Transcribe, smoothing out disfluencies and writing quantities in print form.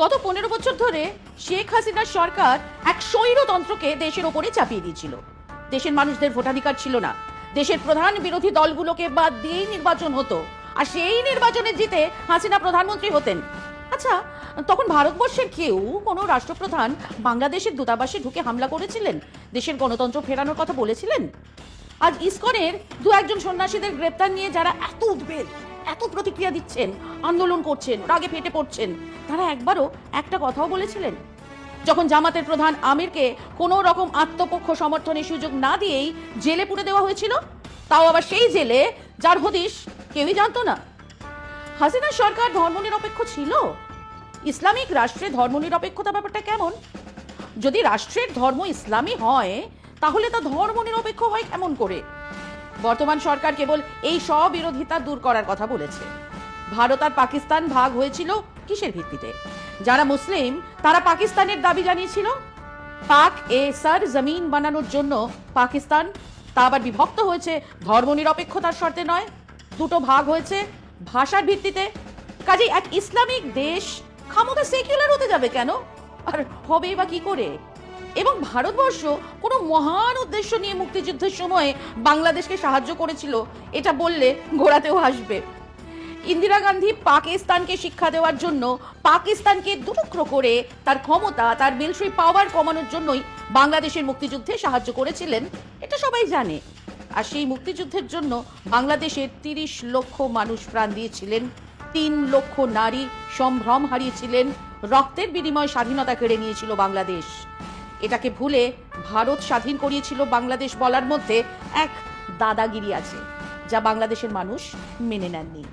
গত 15 বছর ধরে শেখ হাসিনার সরকার এক স্বৈরতন্ত্রকে দেশের ওপরে চাপিয়ে দিয়েছিল। দেশের মানুষদের ভোটাধিকার ছিল না। দেশের প্রধান বিরোধী দলগুলোকে বাদ দিয়েই নির্বাচন হতো, আর সেই নির্বাচনে জিতে হাসিনা প্রধানমন্ত্রী হতেন। আচ্ছা, তখন ভারতবর্ষের কেউ কোনো রাষ্ট্রপ্রধান বাংলাদেশের দূতাবাসে ঢুকে হামলা করেছিলেন, দেশের গণতন্ত্র ফেরানোর কথা বলেছিলেন? আজ ইসকনের দু একজন সন্ন্যাসীদের গ্রেপ্তার নিয়ে যারা এত উদ্বেগ, এত প্রতিক্রিয়া দিচ্ছেন, আন্দোলন করছেন, রাগে ফেটে পড়ছেন, তারা একবারও একটা কথাও বলেছিলেন? যখন জামাতের প্রধান আমিরকে কোনো রকম আত্মপক্ষ সমর্থনের সুযোগ না দিয়েই জেলে পুরে দেওয়া হয়েছিল, তাও আবার সেই জেলে যার হদিশ কেউই জানতো না। হাসিনার সরকার ধর্মনিরপেক্ষ ছিল? ইসলামিক রাষ্ট্রে ধর্মনিরপেক্ষতা ব্যাপারটা কেমন? যদি রাষ্ট্রের ধর্ম ইসলামী হয়, তাহলে তা ধর্মনিরপেক্ষ হয় কেমন করে? বর্তমান সরকার কেবল এই স্ববিরোধিতা দূর করার কথা বলেছে। ভারত আর পাকিস্তান ভাগ হয়েছিল কিসের ভিত্তিতে? যারা মুসলিম তারা পাকিস্তানের দাবি জানিয়েছিল। পাক এ সার জমিন বানানোর জন্য পাকিস্তান, তা আবার বিভক্ত হয়েছে ধর্মনিরপেক্ষতার শর্তে নয়, দুটো ভাগ হয়েছে ভাষার ভিত্তিতে। কাজেই এক ইসলামিক দেশ খামোখা সেকুলার হতে যাবে কেন? আর হবেই বা কি করে? এবং ভারতবর্ষ কোনো মহান উদ্দেশ্য নিয়ে মুক্তিযুদ্ধের সময় বাংলাদেশকে সাহায্য করেছিল, এটা বললে গোড়াতেও হাসবে। ইন্দিরা গান্ধী পাকিস্তানকে শিক্ষা দেওয়ার জন্য পাকিস্তানকে দুটুকরো করে তার ক্ষমতা, তার মিলিটারি পাওয়ার কমানোর জন্যই বাংলাদেশের মুক্তিযুদ্ধে সাহায্য করেছিলেন, এটা সবাই জানে। আর সেই মুক্তিযুদ্ধের জন্য বাংলাদেশের 30 লক্ষ মানুষ প্রাণ দিয়েছিলেন, 3 লক্ষ নারী সম্ভ্রম হারিয়েছিলেন, রক্তের বিনিময়ে স্বাধীনতা কেড়ে নিয়েছিল বাংলাদেশ। এটাকে ভুলে ভারত স্বাধীন করিয়েছিল বাংলাদেশ বলার মধ্যে এক দাদাগিরি আছে, যা বাংলাদেশের মানুষ মেনে নেননি।